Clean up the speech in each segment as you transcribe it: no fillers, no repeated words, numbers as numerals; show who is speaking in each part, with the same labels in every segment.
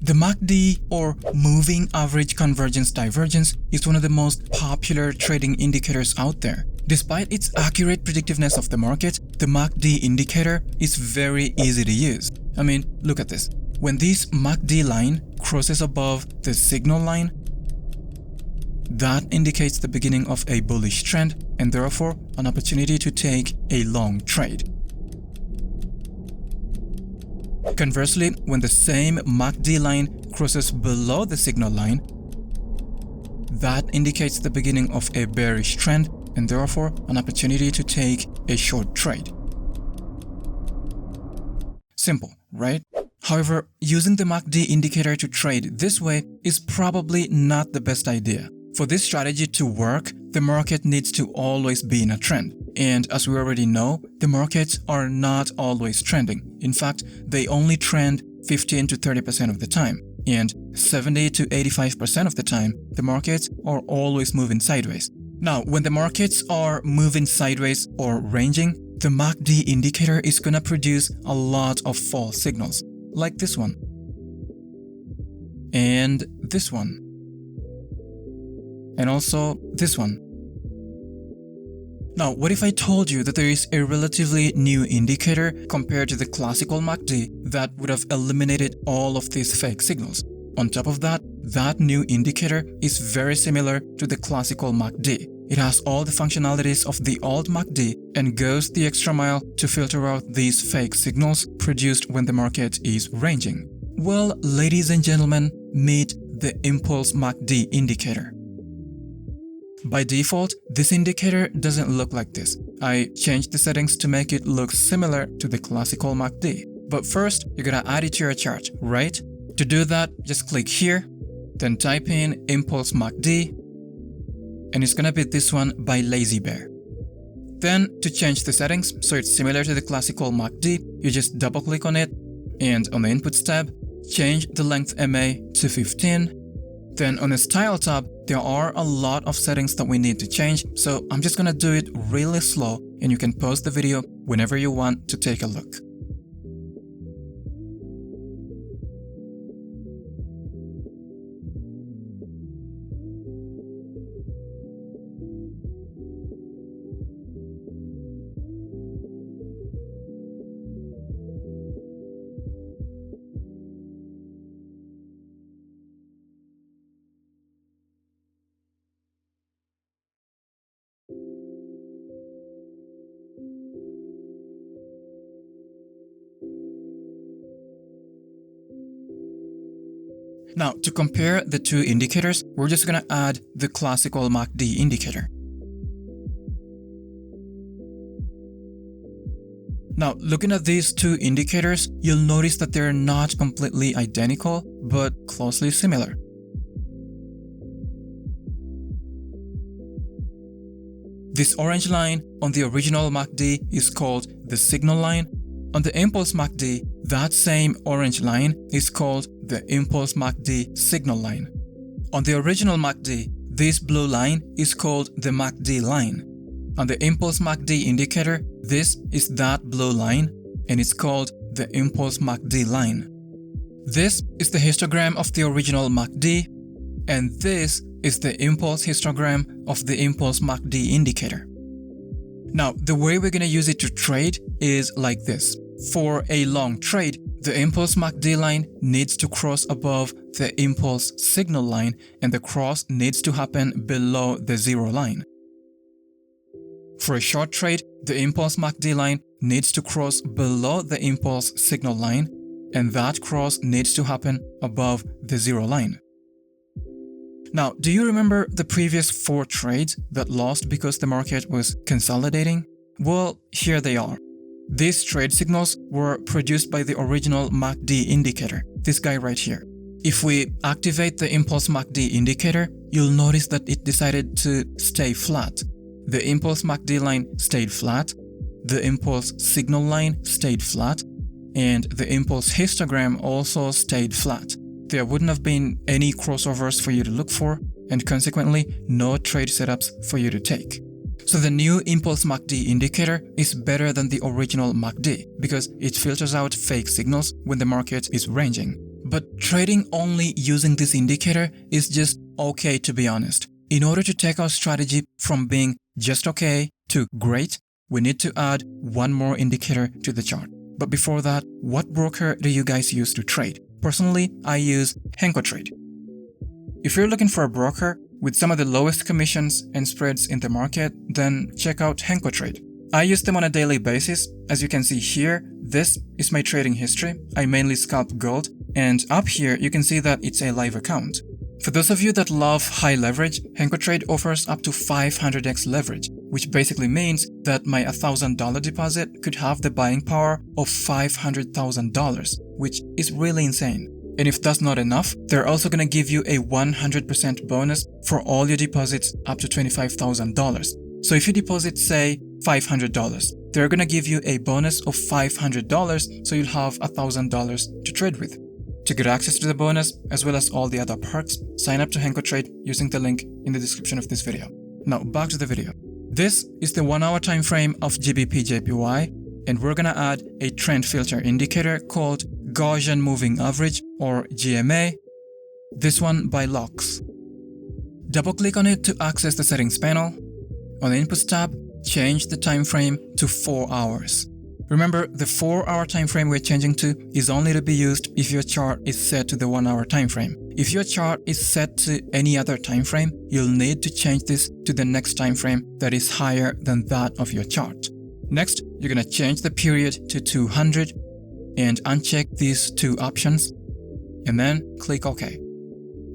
Speaker 1: The MACD, or Moving Average Convergence Divergence, is one of the most popular trading indicators out there. Despite its accurate predictiveness of the market, the MACD indicator is very easy to use. I mean, look at this. When this MACD line crosses above the signal line, that indicates the beginning of a bullish trend and therefore an opportunity to take a long trade. Conversely, when the same MACD line crosses below the signal line, that indicates the beginning of a bearish trend and therefore an opportunity to take a short trade. Simple, right? However, using the MACD indicator to trade this way is probably not the best idea. For this strategy to work, the market needs to always be in a trend. And as we already know, the markets are not always trending. In fact, they only trend 15 to 30% of the time. And 70 to 85% of the time, the markets are always moving sideways. Now, when the markets are moving sideways or ranging, the MACD indicator is going to produce a lot of false signals, like this one. And this one. And also this one. Now, what if I told you that there is a relatively new indicator compared to the classical MACD that would have eliminated all of these fake signals? On top of that, that new indicator is very similar to the classical MACD. It has all the functionalities of the old MACD and goes the extra mile to filter out these fake signals produced when the market is ranging. Well, ladies and gentlemen, meet the Impulse MACD indicator. By default, this indicator doesn't look like this. I changed the settings to make it look similar to the classical MACD. But first, you're gonna add it to your chart, right? To do that, just click here, then type in Impulse MACD, and it's gonna be this one by Lazy Bear. Then, to change the settings so it's similar to the classical MACD, you just double click on it, and on the Inputs tab, change the length MA to 15. Then on the Style tab, there are a lot of settings that we need to change, so I'm just gonna do it really slow and you can pause the video whenever you want to take a look. Now, to compare the two indicators, we're just going to add the classical MACD indicator. Now, looking at these two indicators, you'll notice that they're not completely identical, but closely similar. This orange line on the original MACD is called the signal line. On the Impulse MACD, that same orange line is called the Impulse MACD signal line. On the original MACD, this blue line is called the MACD line. On the Impulse MACD indicator, this is that blue line and it's called the Impulse MACD line. This is the histogram of the original MACD and this is the Impulse histogram of the Impulse MACD indicator. Now, the way we're going to use it to trade is like this. For a long trade, the Impulse MACD line needs to cross above the Impulse signal line and the cross needs to happen below the zero line. For a short trade, the Impulse MACD line needs to cross below the Impulse signal line and that cross needs to happen above the zero line. Now, do you remember the previous 4 trades that lost because the market was consolidating? Well, here they are. These trade signals were produced by the original MACD indicator, this guy right here. If we activate the Impulse MACD indicator, you'll notice that it decided to stay flat. The Impulse MACD line stayed flat, the Impulse signal line stayed flat, and the Impulse histogram also stayed flat. There wouldn't have been any crossovers for you to look for, and consequently, no trade setups for you to take. So the new Impulse MACD indicator is better than the original MACD because it filters out fake signals when the market is ranging. But trading only using this indicator is just okay, to be honest. In order to take our strategy from being just okay to great, we need to add one more indicator to the chart. But before that, what broker do you guys use to trade? Personally, I use hankotrade. If you're looking for a broker with some of the lowest commissions and spreads in the market, then check out hankotrade. I use them on a daily basis. As you can see here, this is my trading history. I mainly scalp gold, and up here you can see that it's a live account. For those of you that love high leverage, hankotrade offers up to 500x leverage, which basically means that my $1,000 deposit could have the buying power of $500,000, which is really insane. And if that's not enough, they're also going to give you a 100% bonus for all your deposits up to $25,000. So if you deposit, say, $500, they're going to give you a bonus of $500, so you'll have $1,000 to trade with. To get access to the bonus, as well as all the other perks, sign up to hankotrade using the link in the description of this video. Now back to the video. This is the 1 hour time frame of GBP/JPY, and we're going to add a trend filter indicator called Gaussian Moving Average, or GMA, this one by Locks. Double click on it to access the settings panel. On the Inputs tab, change the time frame to 4 hours. Remember, the 4 hour time frame we're changing to is only to be used if your chart is set to the 1 hour time frame. If your chart is set to any other time frame, you'll need to change this to the next time frame that is higher than that of your chart. Next, you're going to change the period to 200 and uncheck these two options, and then click OK.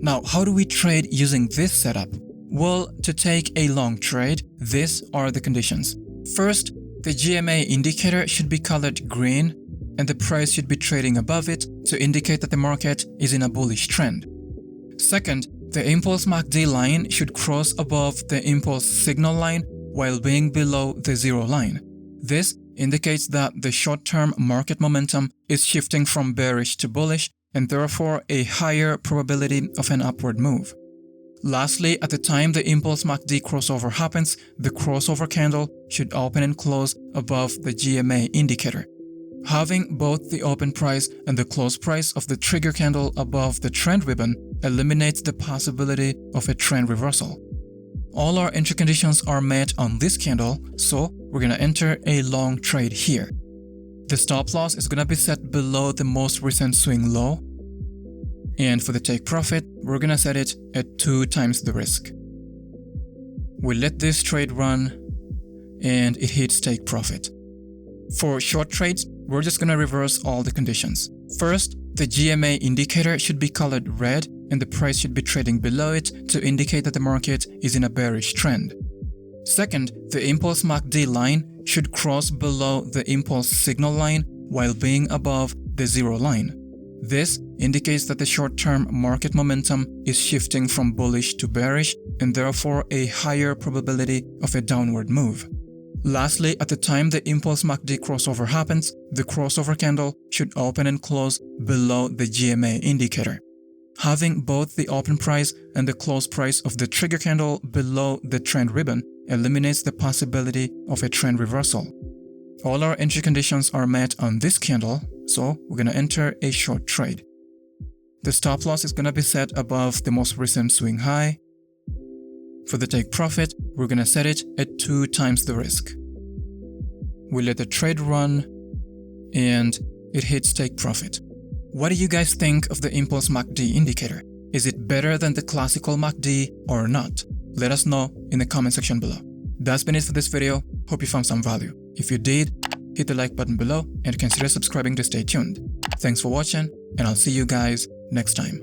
Speaker 1: Now, how do we trade using this setup? Well, to take a long trade, these are the conditions. First, the GMA indicator should be colored green, and the price should be trading above it to indicate that the market is in a bullish trend. Second, the impulse MACD line should cross above the impulse signal line while being below the zero line. This indicates that the short-term market momentum is shifting from bearish to bullish, and therefore a higher probability of an upward move. Lastly, at the time the impulse MACD crossover happens, the crossover candle should open and close above the GMA indicator. Having both the open price and the close price of the trigger candle above the trend ribbon eliminates the possibility of a trend reversal. All our entry conditions are met on this candle, so we're going to enter a long trade here. The stop loss is going to be set below the most recent swing low. And for the take profit, we're going to set it at 2 times the risk. We let this trade run, and it hits take profit. For short trades, we're just going to reverse all the conditions. First, the GMA indicator should be colored red, and the price should be trading below it to indicate that the market is in a bearish trend. Second, the impulse MACD line should cross below the impulse signal line while being above the zero line. This indicates that the short-term market momentum is shifting from bullish to bearish, and therefore a higher probability of a downward move. Lastly, at the time the impulse MACD crossover happens, the crossover candle should open and close below the GMA indicator. Having both the open price and the close price of the trigger candle below the trend ribbon eliminates the possibility of a trend reversal. All our entry conditions are met on this candle, so we're going to enter a short trade. The stop loss is going to be set above the most recent swing high. For the take profit, we're going to set it at 2 times the risk. We let the trade run, and it hits take profit. What do you guys think of the impulse MACD indicator? Is it better than the classical MACD or not? Let us know in the comment section below. That's been it for this video. Hope you found some value. If you did, hit the like button below and consider subscribing to stay tuned. Thanks for watching, and I'll see you guys next time.